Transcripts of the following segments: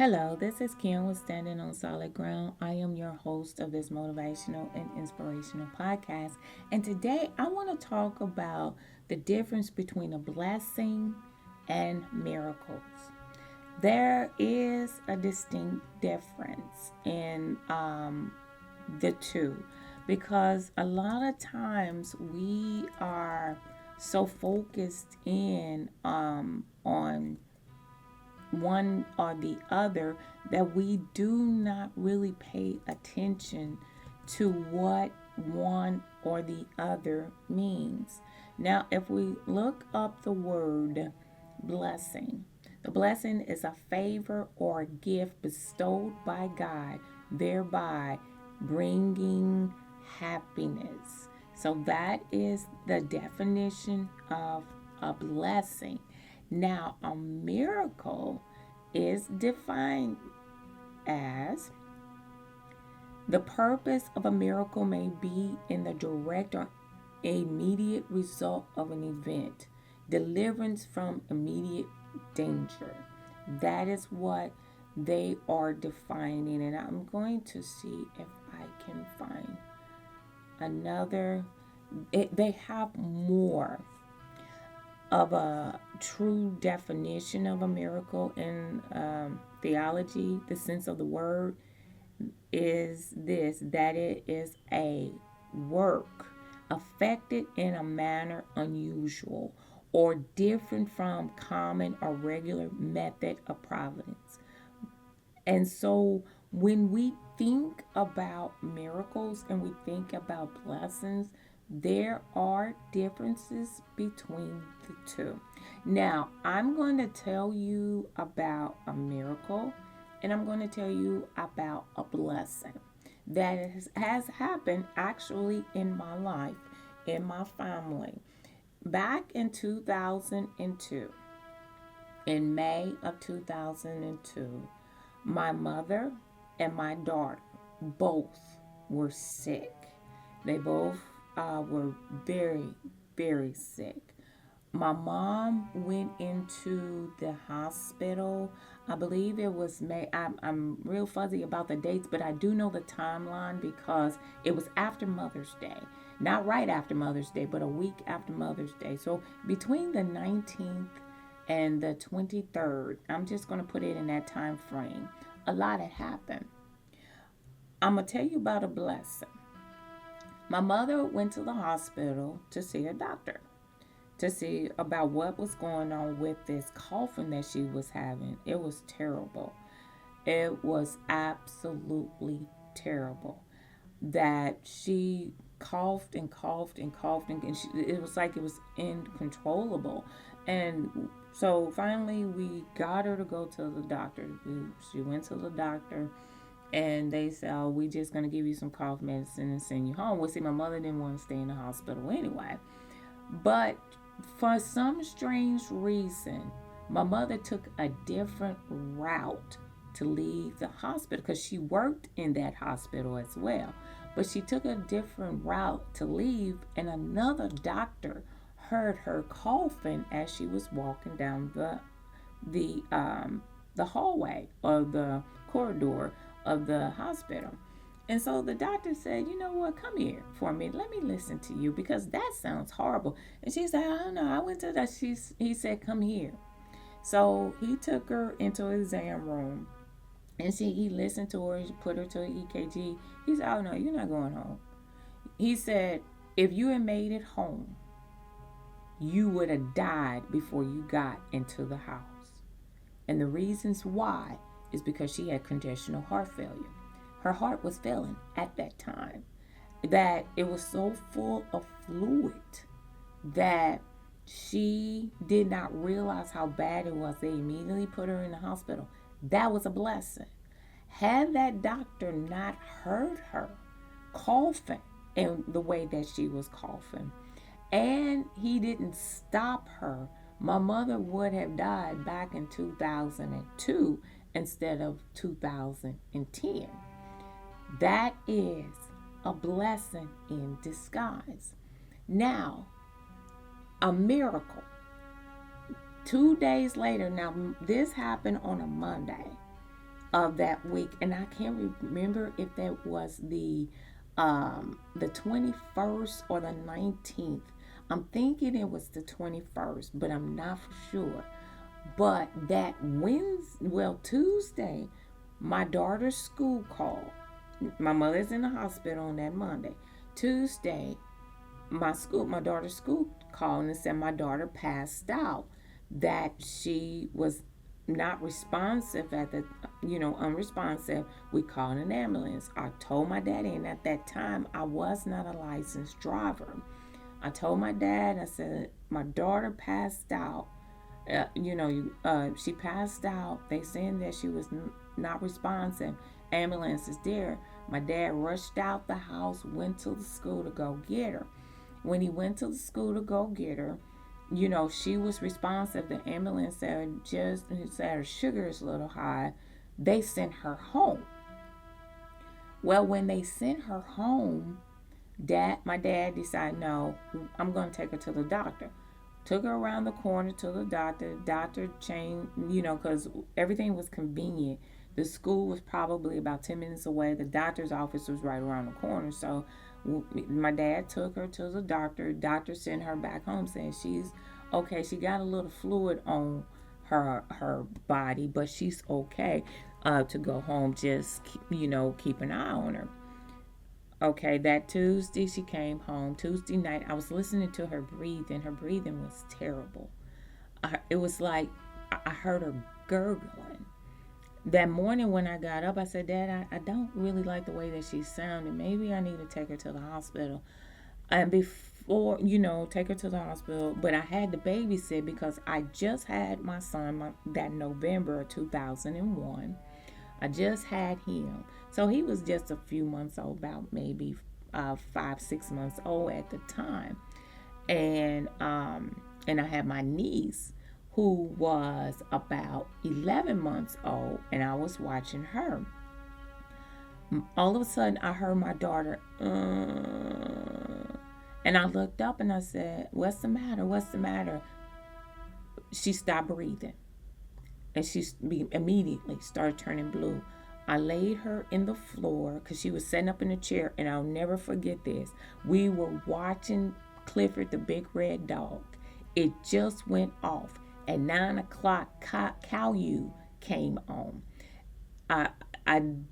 Hello, this is Kim with Standing on Solid Ground. I am your host of this motivational and inspirational podcast. And today I want to talk about the difference between a blessing and miracles. There is a distinct difference in the two because a lot of times we are so focused in on one or the other that we do not really pay attention to what one or the other means. Now, if we look up the word blessing, the blessing is a favor or a gift bestowed by God, thereby bringing happiness. So that is the definition of a blessing. Now, a miracle is defined as the purpose of a miracle may be in the direct or immediate result of an event, deliverance from immediate danger. That is what they are defining, and I'm going to see if I can find another. They have more of a true definition of a miracle in theology. The sense of the word is this, that it is a work affected in a manner unusual or different from common or regular method of providence. And so when we think about miracles and we think about blessings, there are differences between the two. Now, I'm going to tell you about a miracle and I'm going to tell you about a blessing that has happened actually in my life, in my family. Back in 2002, in May of 2002, my mother and my daughter both were sick. They both were very, very sick. My mom went into the hospital. I believe it was May. I'm real fuzzy about the dates, but I do know the timeline because it was after Mother's Day. Not right after Mother's Day, but a week after Mother's Day. So between the 19th and the 23rd, I'm just going to put it in that time frame. A lot had happened. I'm going to tell you about a blessing. My mother went to the hospital to see a doctor to see about what was going on with this coughing that she was having. It was terrible. It was absolutely terrible that she coughed and coughed and coughed and it was like it was uncontrollable. And so finally we got her to go to the doctor. She went to the doctor and they said, oh, we just going to give you some cough medicine and send you home. Well, see, my mother didn't want to stay in the hospital anyway. But for some strange reason, my mother took a different route to leave the hospital because she worked in that hospital as well. But she took a different route to leave, and another doctor heard her coughing as she was walking down the hallway or the corridor of the hospital. And so the doctor said, you know what, come here for me. Let me listen to you because that sounds horrible. And she said, I don't know. I went to that. He said, come here. So he took her into his exam room and he listened to her. He put her to an EKG. He said, oh no, you're not going home. He said, if you had made it home, you would have died before you got into the house. And the reasons why is because she had congestional heart failure. Her heart was failing at that time, that it was so full of fluid that she did not realize how bad it was. They immediately put her in the hospital. That was a blessing. Had that doctor not heard her coughing in the way that she was coughing, and he didn't stop her, my mother would have died back in 2002 instead of 2010. That is a blessing in disguise. Now, a miracle. 2 days later, now this happened on a Monday. of that week, and I can't remember if that was the 21st or the 19th. I'm thinking it was the 21st, but I'm not for sure. But that Tuesday, my daughter's school called. My mother's in the hospital on that Monday. Tuesday, my daughter's school called and said my daughter passed out, that she was not responsive at the, unresponsive. We called an ambulance. I told my daddy, and at that time I was not a licensed driver. I told my dad, I said, my daughter passed out. She passed out. They saying that she was not responsive. Ambulance is there. My dad rushed out the house, went to the school to go get her. When he went to the school to go get her, she was responsive. The ambulance said her sugar is a little high. They sent her home. Well, when they sent her home, my dad decided, no, I'm going to take her to the doctor. Took her around the corner to the doctor. Doctor changed, because everything was convenient. The school was probably about 10 minutes away. The doctor's office was right around the corner. So my dad took her to the doctor. Doctor sent her back home saying she's okay. She got a little fluid on her body, but she's okay to go home. Just, keep an eye on her. Okay, that Tuesday she came home. Tuesday night, I was listening to her breathing. Her breathing was terrible. It was like I heard her gurgling. That morning when I got up, I said, Dad, I don't really like the way that she's sounding. Maybe I need to take her to the hospital. And before, take her to the hospital. But I had to babysit because I just had my son that November of 2001. I just had him. So he was just a few months old, about maybe 5-6 months old at the time. And I had my niece who was about 11 months old, and I was watching her. All of a sudden, I heard my daughter, and I looked up and I said, what's the matter? What's the matter? She stopped breathing, and she immediately started turning blue. I laid her in the floor because she was sitting up in a chair, and I'll never forget this. We were watching Clifford the Big Red Dog. It just went off. At 9 o'clock, Caillou came on. I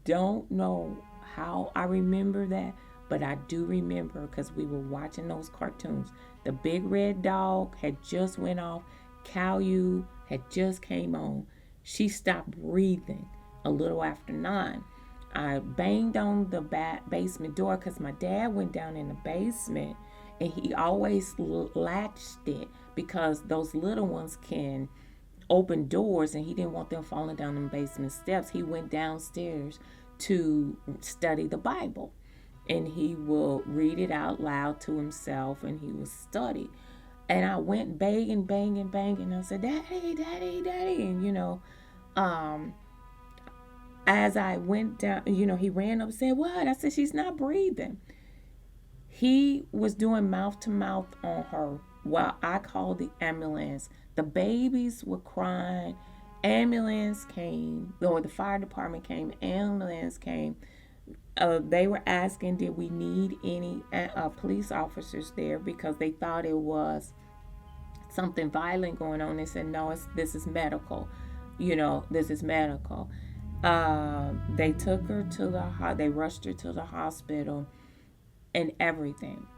don't know how I remember that, but I do remember because we were watching those cartoons. The Big Red Dog had just went off. Caillou had just came on. She stopped breathing a little after 9. I banged on the basement door because my dad went down in the basement, and he always latched it because those little ones can open doors, and he didn't want them falling down the basement steps. He went downstairs to study the Bible, and he will read it out loud to himself, and he will study. And I went banging. I said, Daddy, Daddy, Daddy. And, as I went down, he ran up and said, what? I said, she's not breathing. He was doing mouth to mouth on her while I called the ambulance. The babies were crying. Ambulance came, or the fire department came, ambulance came. They were asking, did we need any police officers there, because they thought it was something violent going on. They said, no, this is medical. This is medical. They took her to they rushed her to the hospital and everything.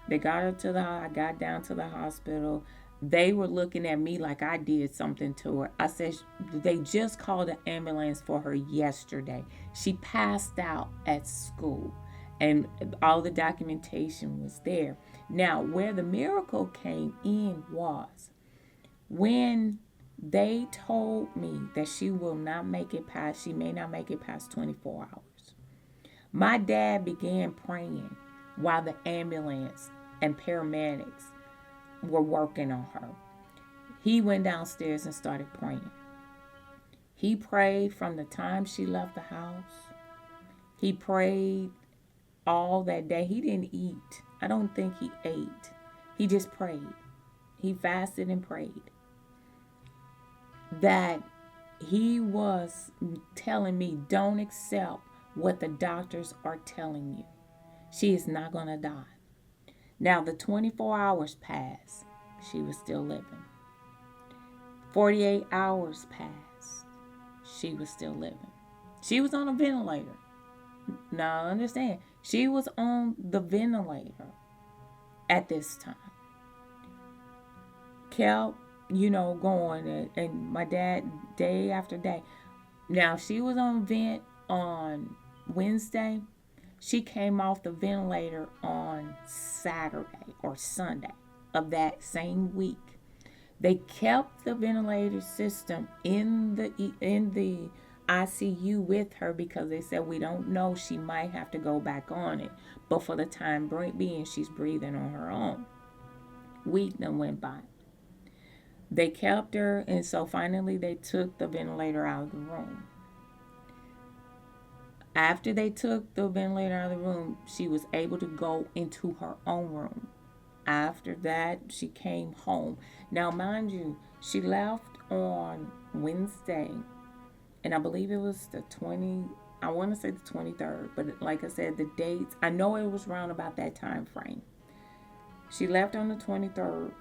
They got her I got down to the hospital. They were looking at me like I did something to her. I said, they just called an ambulance for her yesterday. She passed out at school, and all the documentation was there. Now, where the miracle came in was when they told me that she may not make it past 24 hours. My dad began praying while the ambulance and paramedics were working on her. He went downstairs and started praying. He prayed from the time she left the house. He prayed all that day. He didn't eat. I don't think he ate. He just prayed. He fasted and prayed. That He was telling me, don't accept what the doctors are telling you. She is not going to die. Now, the 24 hours passed. She was still living. 48 hours passed. She was still living. She was on a ventilator. Now, understand, she was on the ventilator at this time. Kept, going. And my dad, day after day. Now, she was on vent on Wednesday. She came off the ventilator on Saturday or Sunday of that same week. They kept the ventilator system in the ICU with her because they said we don't know, she might have to go back on it. But for the time being, she's breathing on her own. Week then went by. They kept her, and so finally they took the ventilator out of the room. After they took the ventilator out of the room, she was able to go into her own room. After that, she came home. Now, mind you, she left on Wednesday, and I believe it was I want to say the 23rd, but like I said, the dates, I know it was around about that time frame. She left on the 23rd,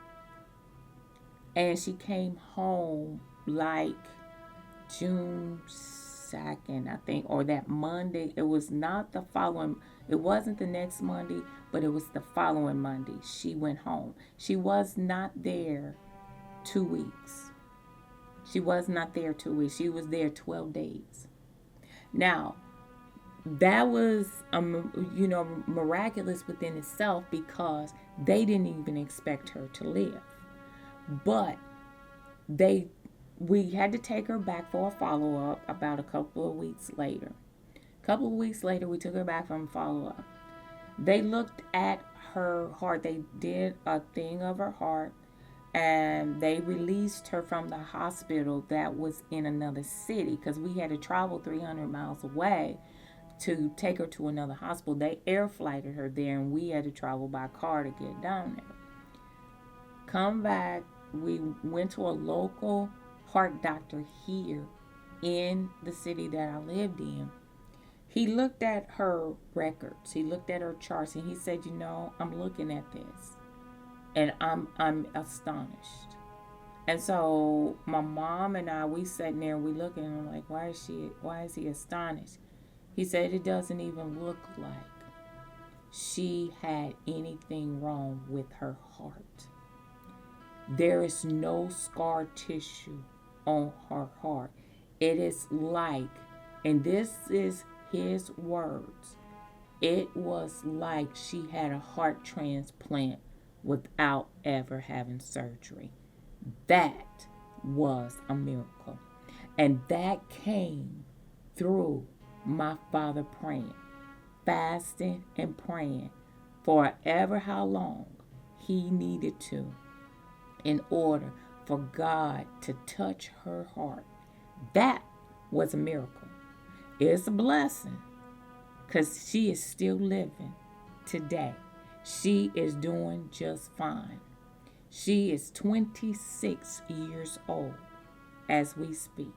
and she came home like June 2nd, I think, or that Monday. It was not the following, it wasn't the next Monday, but it was the following Monday. She went home. She was not there 2 weeks. She was not there 2 weeks. She was there 12 days. Now, that was, miraculous within itself because they didn't even expect her to live. But we had to take her back for a follow-up about a couple of weeks later. A couple of weeks later, we took her back from follow-up. They looked at her heart. They did a thing of her heart, and they released her from the hospital that was in another city because we had to travel 300 miles away to take her to another hospital. They air flighted her there, and we had to travel by car to get down there. Come back, we went to a local heart doctor here in the city that I lived in. He looked at her records, he looked at her charts, and he said, I'm looking at this and I'm astonished. And so my mom and I, we sat there and we looking and I'm like, why is he astonished? He said it doesn't even look like she had anything wrong with her heart. There is no scar tissue on her heart. It is like, and this is his words, it was like she had a heart transplant without ever having surgery. That was a miracle. And that came through my father praying, fasting and praying for ever how long he needed to in order for God to touch her heart. That was a miracle. It's a blessing because she is still living today. She is doing just fine. She is 26 years old as we speak.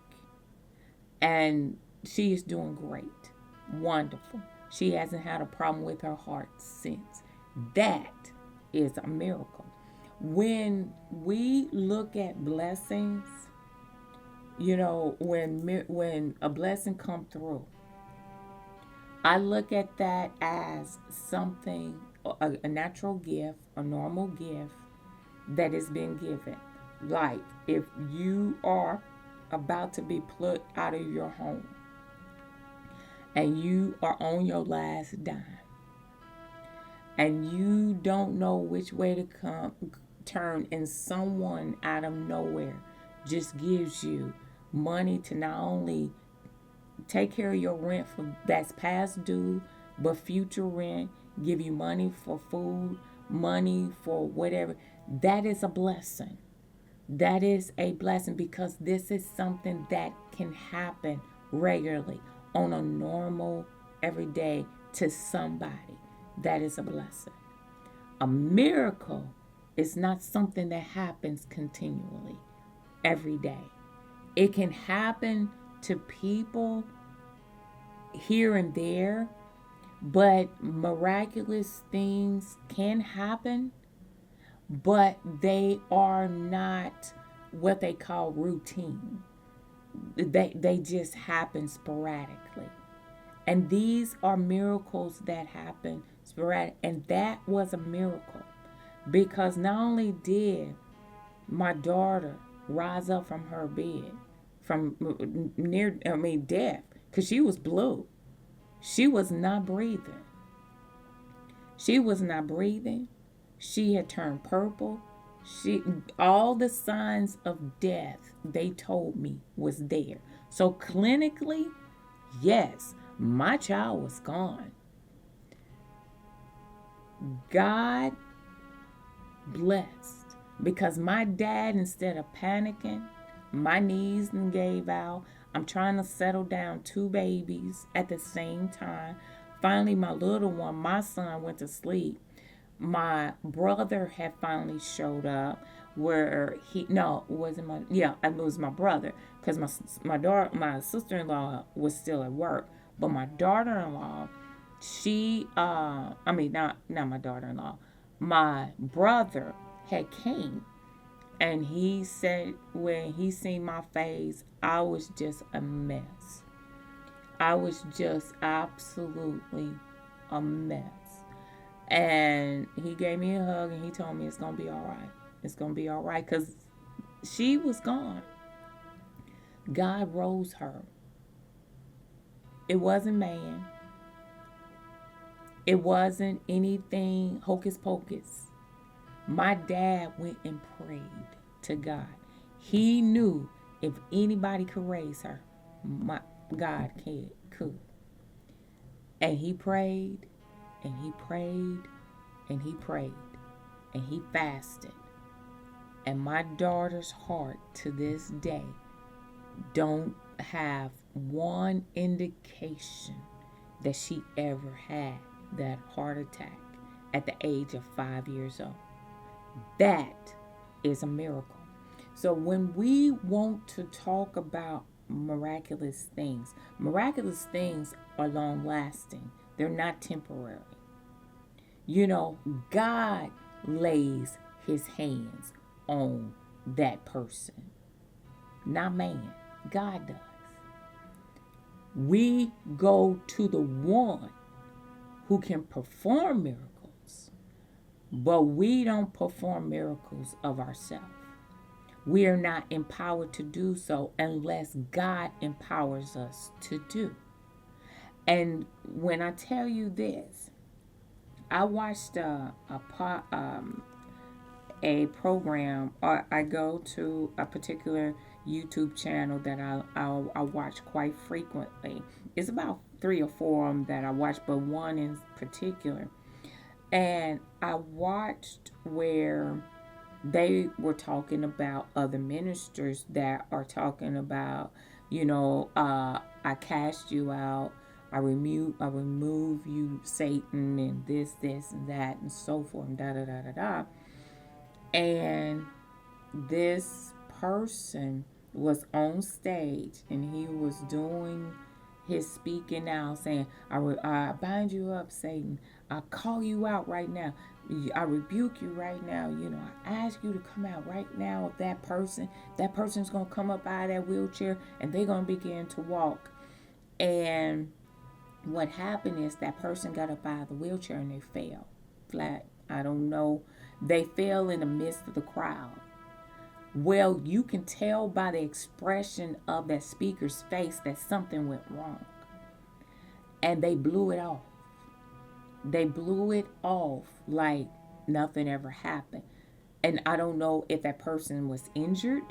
And she is doing great. Wonderful. She hasn't had a problem with her heart since. That is a miracle. When we look at blessings, when a blessing come through, I look at that as something, a natural gift, a normal gift that has been given. Like if you are about to be put out of your home and you are on your last dime and you don't know which way to turn, and someone out of nowhere just gives you money to not only take care of your rent that's past due, but future rent, give you money for food, money for whatever, that is a blessing. That is a blessing because this is something that can happen regularly on a normal, everyday to somebody. That is a blessing. A miracle is not something that happens continually every day. It can happen to people here and there, but miraculous things can happen, but they are not what they call routine. They just happen sporadically. And these are miracles that happen sporadic. And that was a miracle because not only did my daughter rise up from her bed from death, because she was blue. She was not breathing. She was not breathing. She had turned purple. She all the signs of death they told me was there. So clinically, yes, my child was gone. God blessed because my dad, instead of panicking, my knees gave out. I'm trying to settle down two babies at the same time. Finally, my little one, my son, went to sleep. My brother had finally showed up where he no it wasn't my yeah it was my brother because my sister-in-law was still at work, but my daughter-in-law, she not my daughter-in-law, my brother had came, and he said when he seen my face, I was just a mess. I was just absolutely a mess. And he gave me a hug and he told me it's going to be all right. It's going to be all right because she was gone. God rose her. It wasn't man. It wasn't anything hocus pocus. My dad went and prayed to God. He knew if anybody could raise her, God could. And he prayed, and he prayed, and he prayed, and he fasted. And my daughter's heart to this day don't have one indication that she ever had that heart attack at the age of 5 years old. That is a miracle. So when we want to talk about miraculous things are long lasting. They're not temporary. God lays his hands on that person, not man. God does. We go to the one who can perform miracles, but we don't perform miracles of ourselves. We are not empowered to do so unless God empowers us to do. And when I tell you this, I watched a program, or I go to a particular YouTube channel that I watch quite frequently. It's about 3 or 4 of them that I watch, but one in particular. And I watched where they were talking about other ministers that are talking about, I cast you out, I remove you, Satan, and this, and that, and so forth, and da da da da da. And this person was on stage and he was doing his speaking out, saying, I bind you up, Satan. I call you out right now. I rebuke you right now. I ask you to come out right now of that person. That person's going to come up out of that wheelchair and they're going to begin to walk. And what happened is that person got up out of the wheelchair and they fell flat. I don't know. They fell in the midst of the crowd. Well, you can tell by the expression of that speaker's face that something went wrong. And they blew it off. They blew it off like nothing ever happened. And I don't know if that person was injured.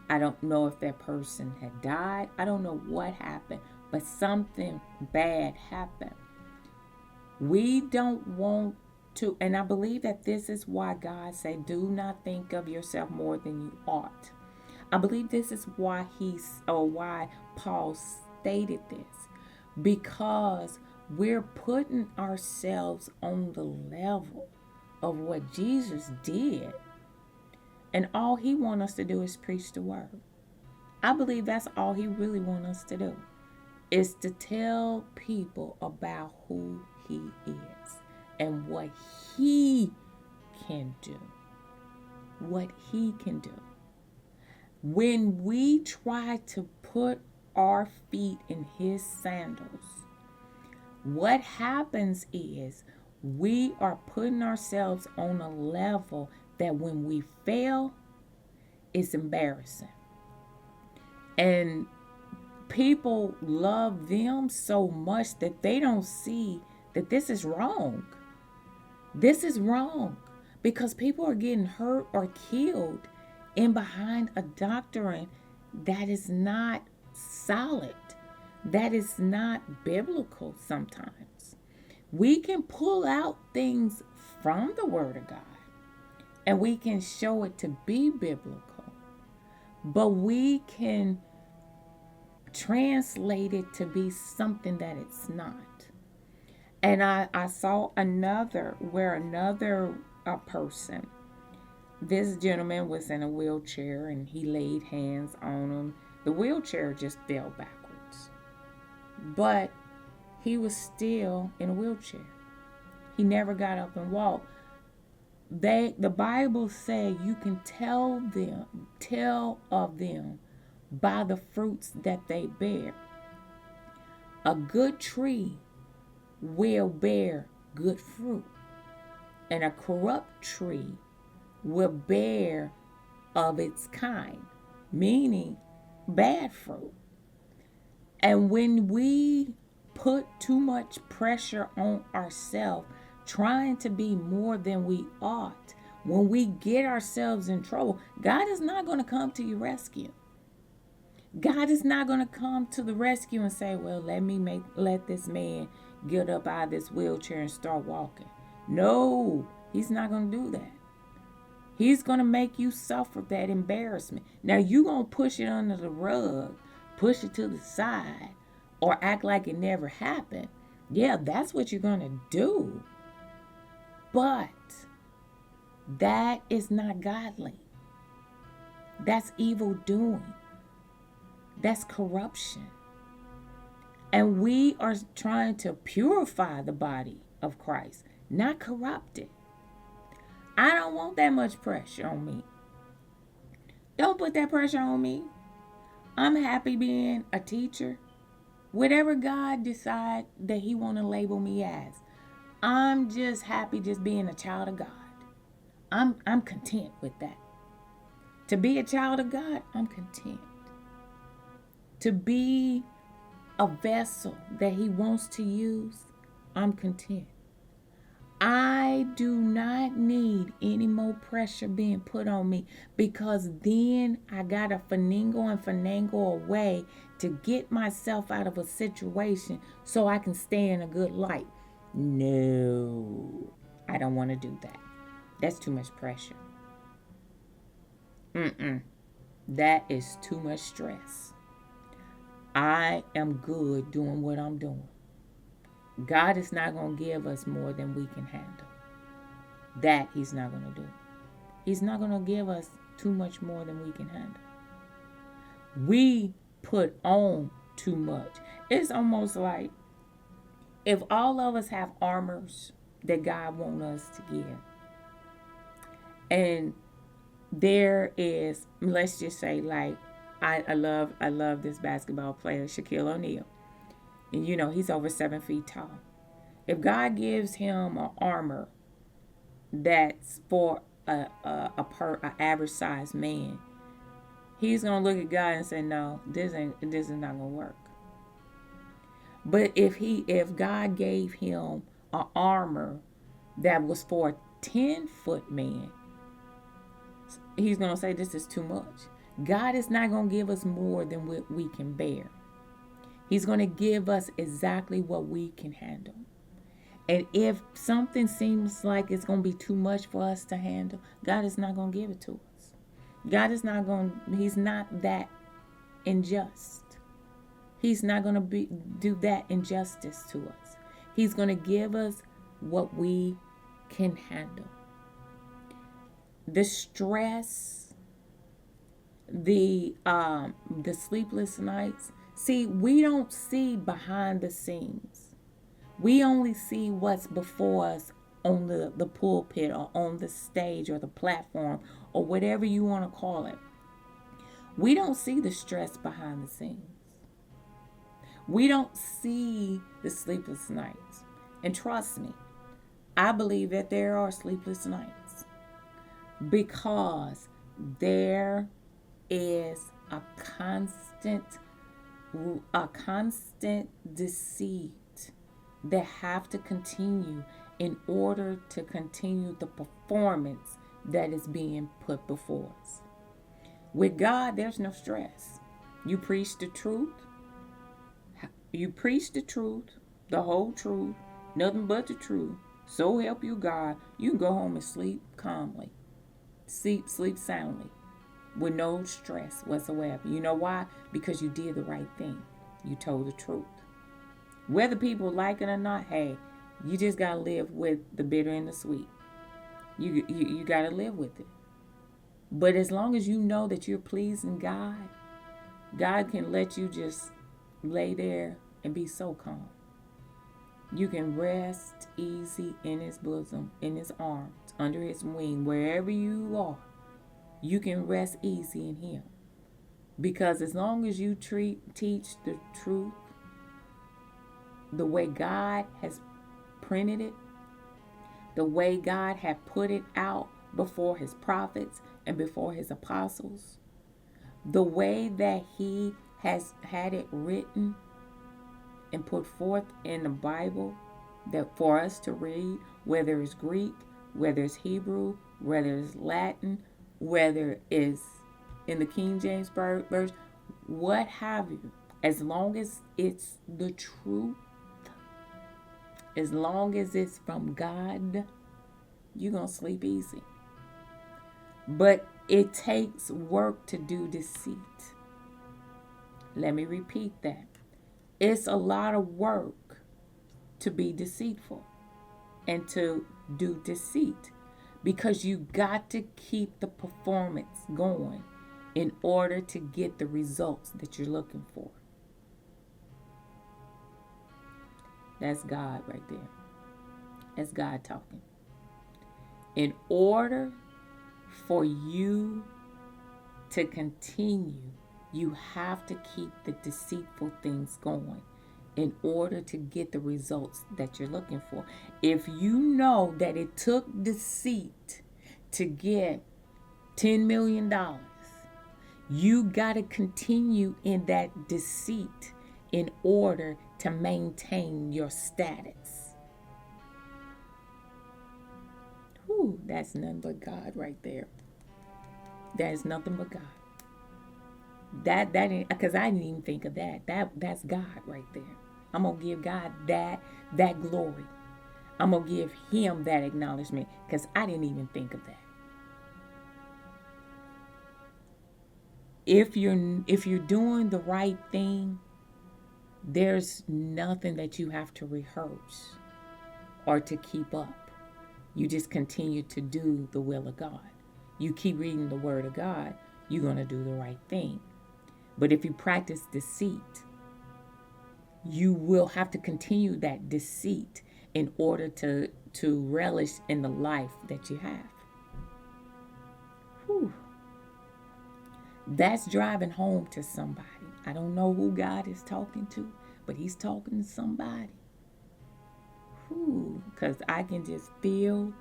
I don't know if that person had died. I don't know what happened. But something bad happened. We don't want to, and I believe that this is why God said, do not think of yourself more than you ought. I believe this is why why Paul stated this, because we're putting ourselves on the level of what Jesus did, and all he wants us to do is preach the word. I believe that's all he really wants us to do, is to tell people about who he is and what he can do. What he can do. When we try to put our feet in his sandals, what happens is we are putting ourselves on a level that when we fail, it's embarrassing. And people love them so much that they don't see that this is wrong. This is wrong because people are getting hurt or killed in behind a doctrine that is not solid, that is not biblical sometimes. We can pull out things from the Word of God and we can show it to be biblical, but we can translate it to be something that it's not. And I saw another person, this gentleman was in a wheelchair and he laid hands on him. The wheelchair just fell backwards, but he was still in a wheelchair. He never got up and walked. The Bible said you can tell of them by the fruits that they bear. A good tree will bear good fruit, and a corrupt tree will bear of its kind, meaning bad fruit. And when we put too much pressure on ourselves, trying to be more than we ought, when we get ourselves in trouble, God is not going to come to your rescue. God is not going to come to the rescue and say, well, let this man get up out of this wheelchair and start walking. No, he's not going to do that. He's going to make you suffer that embarrassment. Now, you're going to push it under the rug, push it to the side, or act like it never happened. Yeah, that's what you're going to do. But that is not godly. That's evil doing. That's corruption. And we are trying to purify the body of Christ, not corrupt it. I don't want that much pressure on me. Don't put that pressure on me. I'm happy being a teacher. Whatever God decides that he want to label me as, I'm just happy just being a child of God. I'm content with that. To be a child of God, I'm content. To be a vessel that he wants to use, I'm content. I do not need any more pressure being put on me, because then I got to finagle a way to get myself out of a situation so I can stay in a good light. No, I don't want to do that. That's too much pressure. That is too much stress. I am good doing what I'm doing. God is not going to give us more than we can handle. That he's not going to do. He's not going to give us too much more than we can handle. We put on too much. It's almost like if all of us have armors that God wants us to give, and there is, let's just say, like, I love this basketball player, Shaquille O'Neal. And you know, he's over 7 feet tall. If God gives him an armor that's for a average sized man, he's gonna look at God and say, no, this is not gonna work. But if God gave him an armor that was for a 10-foot man, he's gonna say this is too much. God is not gonna give us more than what we can bear. He's going to give us exactly what we can handle. And if something seems like it's going to be too much for us to handle, God is not going to give it to us. He's not that unjust. He's not going to do that injustice to us. He's going to give us what we can handle. The stress, the sleepless nights. See, we don't see behind the scenes. We only see what's before us on the pulpit or on the stage or the platform or whatever you want to call it. We don't see the stress behind the scenes. We don't see the sleepless nights. And trust me, I believe that there are sleepless nights because there is a constant deceit that have to continue in order to continue the performance that is being put before us. With God, there's no stress. You preach the truth. You preach the truth, the whole truth, nothing but the truth. So help you God. You can go home and sleep calmly. Sleep soundly with no stress whatsoever. You know why? Because you did the right thing. You told the truth. Whether people like it or not, hey, you just got to live with the bitter and the sweet. You got to live with it. But as long as you know that you're pleasing God, God can let you just lay there and be so calm. You can rest easy in his bosom, in his arms, under his wing, wherever you are. You can rest easy in him. Because as long as you teach the truth the way God has printed it, the way God had put it out before his prophets and before his apostles, the way that he has had it written and put forth in the Bible that for us to read, whether it's Greek, whether it's Hebrew, whether it's Latin, whether it's in the King James Version, what have you, as long as it's the truth, as long as it's from God, you're going to sleep easy. But it takes work to do deceit. Let me repeat that. It's a lot of work to be deceitful and to do deceit because you got to keep the performance going in order to get the results that you're looking for. That's God right there. That's God talking. In order for you to continue, you have to keep the deceitful things going in order to get the results that you're looking for. If you know that it took deceit to get $10 million, you got to continue in that deceit in order to maintain your status. Whew, that's nothing but God right there. That is nothing but God. That because I didn't even think of that. That's God right there. I'm gonna give God that glory. I'm gonna give him that acknowledgement because I didn't even think of that. If you're doing the right thing, there's nothing that you have to rehearse or to keep up. You just continue to do the will of God. You keep reading the word of God, you're going to do the right thing. But if you practice deceit, you will have to continue that deceit in order to relish in the life that you have. Whew. That's driving home to somebody. I don't know who God is talking to, but he's talking to somebody. Because I can just feel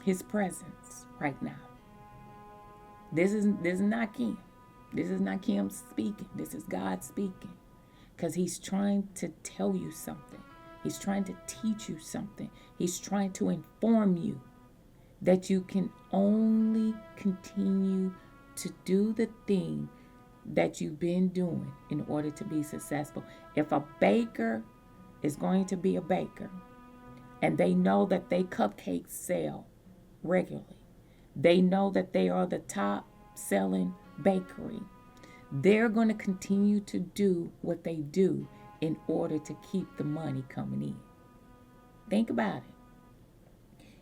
his presence right now. This is not Kim. This is not Kim speaking. This is God speaking. Because he's trying to tell you something. He's trying to teach you something. He's trying to inform you that you can only continue to do the thing that you've been doing in order to be successful. If a baker is going to be a baker and they know that they cupcakes sell regularly, they know that they are the top selling bakery, they're going to continue to do what they do in order to keep the money coming in. Think about it.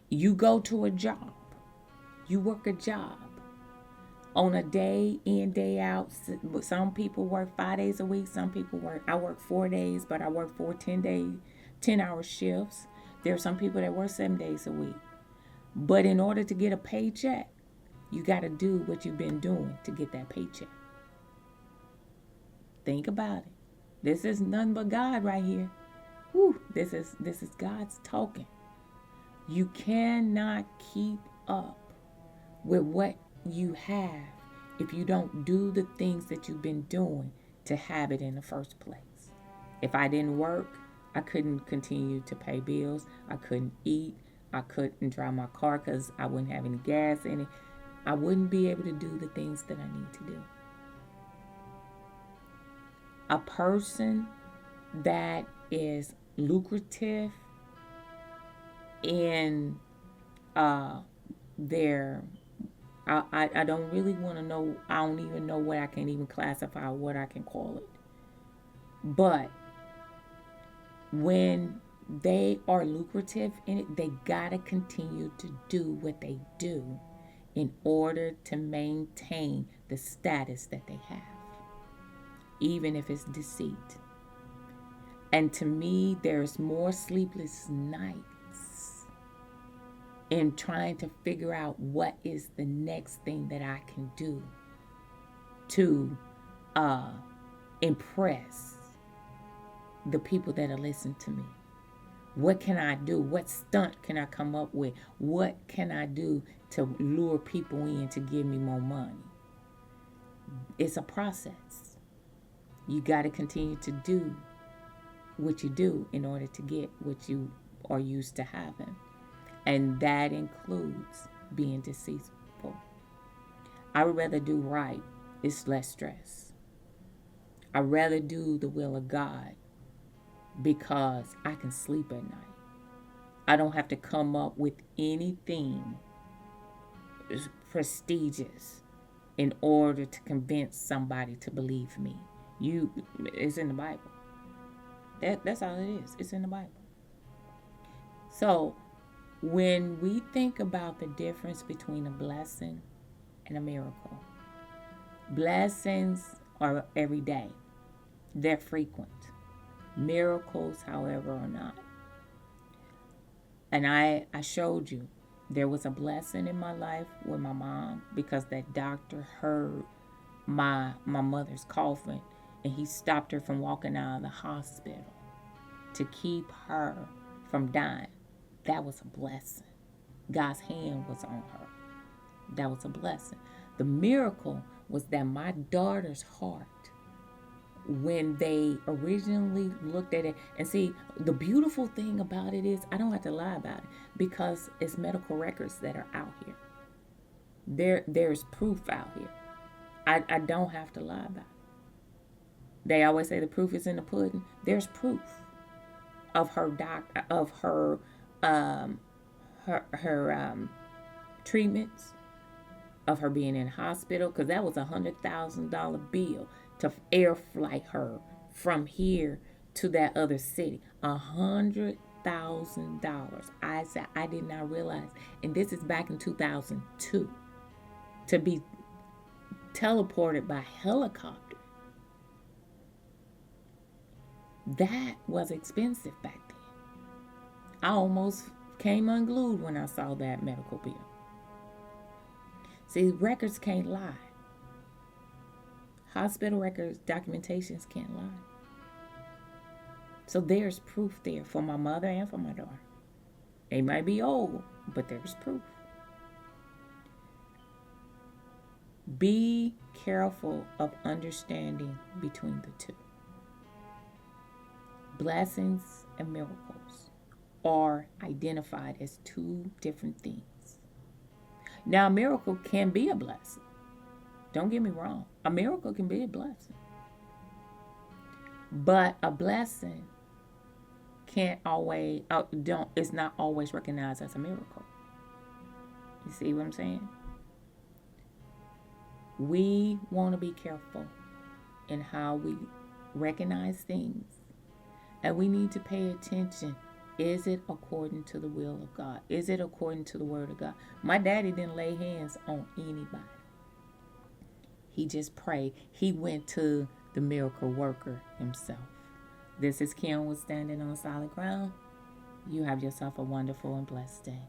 You go to a job. You work a job. on a day in, day out. Some people work 5 days a week. Some people I work 4 days, but I work 10-hour shifts. There are some people that work 7 days a week. But in order to get a paycheck, you got to do what you've been doing to get that paycheck. Think about it. This is nothing but God right here. Whew, this is God's talking. You cannot keep up with what you have if you don't do the things that you've been doing to have it in the first place. If I didn't work, I couldn't continue to pay bills. I couldn't eat. I couldn't drive my car because I wouldn't have any gas in it. I wouldn't be able to do the things that I need to do. A person that is lucrative in their I don't really want to know. I don't even know what I can even classify, what I can call it. But when they are lucrative in it, they gotta continue to do what they do in order to maintain the status that they have, even if it's deceit. And to me, there's more sleepless nights in trying to figure out what is the next thing that I can do to impress the people that are listening to me. What can I do? What stunt can I come up with? What can I do to lure people in to give me more money? It's a process. You got to continue to do what you do in order to get what you are used to having. And that includes being deceitful. I would rather do right. It's less stress. I'd rather do the will of God because I can sleep at night. I don't have to come up with anything prestigious in order to convince somebody to believe me. It's in the Bible. That's all it is. It's in the Bible. So when we think about the difference between a blessing and a miracle, blessings are every day. They're frequent. Miracles, however, are not. And I showed you there was a blessing in my life with my mom because that doctor heard my mother's coughing and he stopped her from walking out of the hospital to keep her from dying. That was a blessing. God's hand was on her. That was a blessing. The miracle was that my daughter's heart, when they originally looked at it, and see, the beautiful thing about it is I don't have to lie about it because it's medical records that are out here. There's proof out here. I don't have to lie about it. They always say the proof is in the pudding. There's proof of her treatments, of her being in hospital, because that was $100,000 bill to air flight her from here to that other city. $100,000. I said I did not realize, and this is back in 2002, to be teleported by helicopter. That was expensive back then. I almost came unglued when I saw that medical bill. See, records can't lie. Hospital records, documentations can't lie. So there's proof there for my mother and for my daughter. They might be old, but there's proof. Be careful of understanding between the two. Blessings and miracles are identified as two different things. Now, a miracle can be a blessing. Don't get me wrong. A miracle can be a blessing. But a blessing it's not always recognized as a miracle. You see what I'm saying? We want to be careful in how we recognize things. And we need to pay attention. Is it according to the will of God? Is it according to the word of God? My daddy didn't lay hands on anybody. He just prayed. He went to the miracle worker himself. This is Kim with Standing on Solid Ground. You have yourself a wonderful and blessed day.